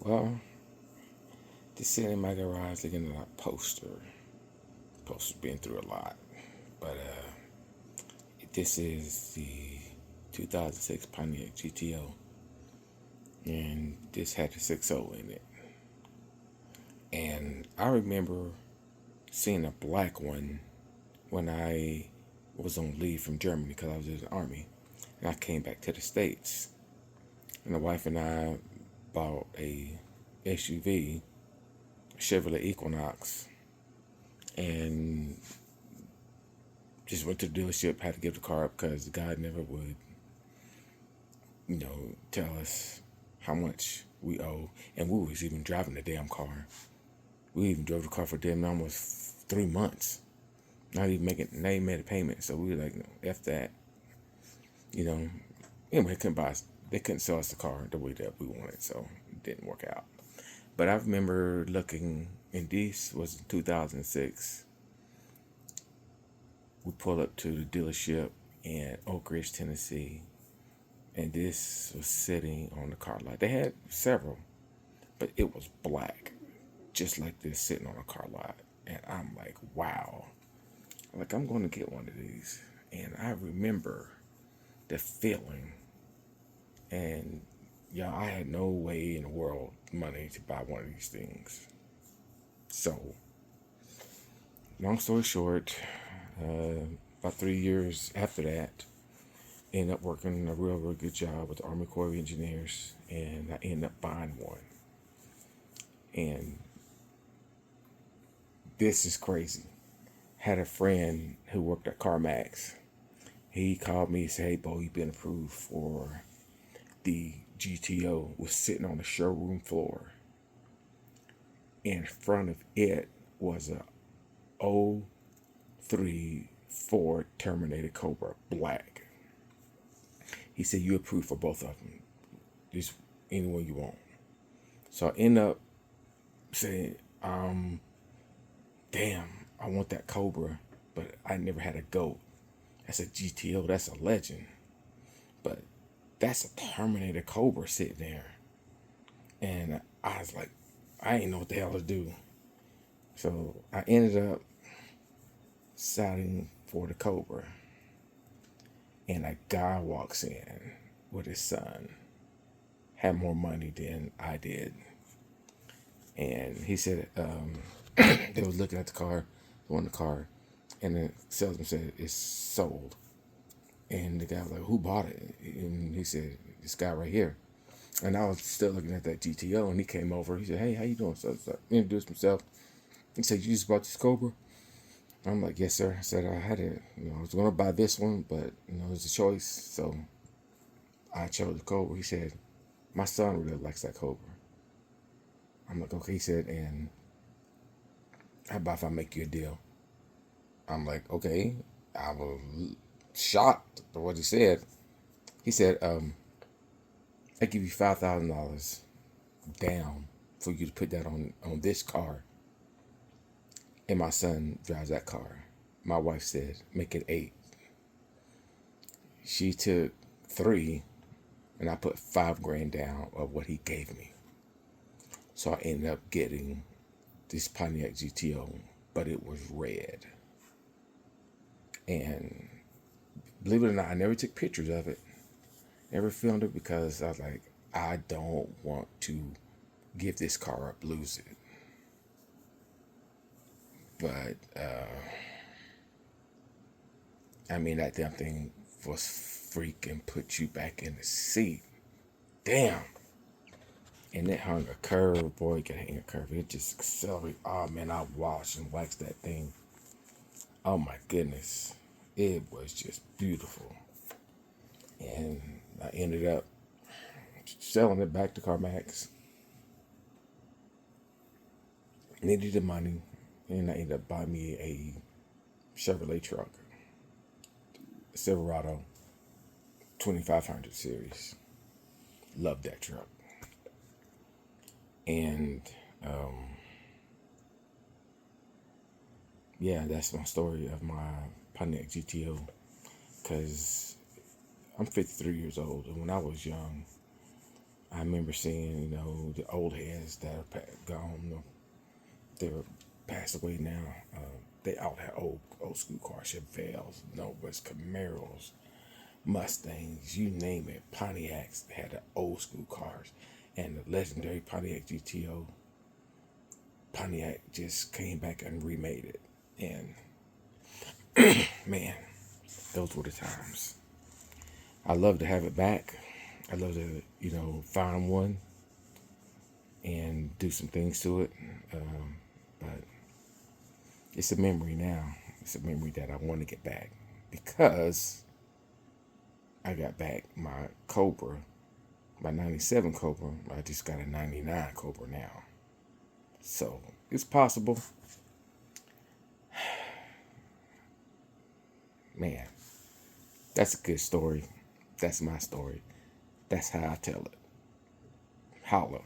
Well, just sitting in my garage looking at a poster. Poster's been through a lot. But this is the 2006 Pontiac GTO. And this had the 6.0 in it. And I remember seeing a black one when I was on leave from Germany because I was in the army. And I came back to the States. And the wife and I bought a SUV, Chevrolet Equinox, and just went to the dealership, had to give the car up because the guy never would, tell us how much we owe. And we was even driving the damn car. We even drove the car for damn almost 3 months. Not even made a payment. So we were like, no, F that. You know. Anyway, they couldn't sell us the car the way that we wanted, so it didn't work out. But I remember looking, and this was in 2006. We pulled up to the dealership in Oak Ridge, Tennessee, and this was sitting on the car lot. They had several, but it was black, just like this, sitting on a car lot. And I'm like, wow. Like, I'm going to get one of these. And I remember the feeling. And, I had no way in the world money to buy one of these things. So, long story short, about 3 years after that, ended up working a real good job with the Army Corps of Engineers, and I ended up buying one. And this is crazy. Had a friend who worked at CarMax. He called me and said, "Hey, Bo, you've been approved for the GTO." Was sitting on the showroom floor. In front of it was a '03 Ford Terminator Cobra black. He said, "You approved for both of them. Just anyone you want." So I end up saying, damn, I want that Cobra, but I never had a GOAT. That's a GTO, that's a legend. But that's a Terminator Cobra sitting there. And I was like, I ain't know what the hell to do. So I ended up signing for the Cobra. And a guy walks in with his son, had more money than I did. And he said, they was looking at the car, on the car, and the salesman said, "It's sold." And the guy was like, "Who bought it?" And he said, "This guy right here." And I was still looking at that GTO, and he came over. He said, "Hey, how you doing?" So introduced himself. He said, "You just bought this Cobra?" I'm like, "Yes, sir." I said, "I had it. I was gonna buy this one, but it was a choice, so I chose the Cobra." He said, "My son really likes that Cobra." I'm like, "Okay." He said, "And how about if I make you a deal?" I'm like, "Okay." I was shocked at what he said. He said, "I give you $5,000 down for you to put that on this car, and my son drives that car." My wife said, "Make it 8." She took 3, and I put $5,000 down of what he gave me. So I ended up getting this Pontiac GTO, but it was red. And believe it or not, I never took pictures of it, never filmed it, because I was like, I don't want to give this car up, lose it. But I mean, that damn thing was freaking put you back in the seat. Damn. And it hung a curve, boy, it could hang a curve. It just accelerated. Oh man, I washed and waxed that thing. Oh my goodness. It was just beautiful. And I ended up selling it back to CarMax. Needed the money, and I ended up buying me a Chevrolet truck, Silverado 2500 series. Love that truck. And yeah, that's my story of my Pontiac GTO. Because I'm 53 years old, and when I was young, I remember seeing, the old heads that are gone. They're passed away now. They all had old school cars, Chevelles, Novas, Camaros, Mustangs, you name it. Pontiacs had the old school cars, and the legendary Pontiac GTO. Pontiac just came back and remade it, and man, those were the times. I love to have it back. I love to, find one and do some things to it. But it's a memory now. It's a memory that I want to get back because I got back my Cobra, my 97 Cobra. I just got a 99 Cobra now. So it's possible. Man, that's a good story. That's my story. That's how I tell it. Holla.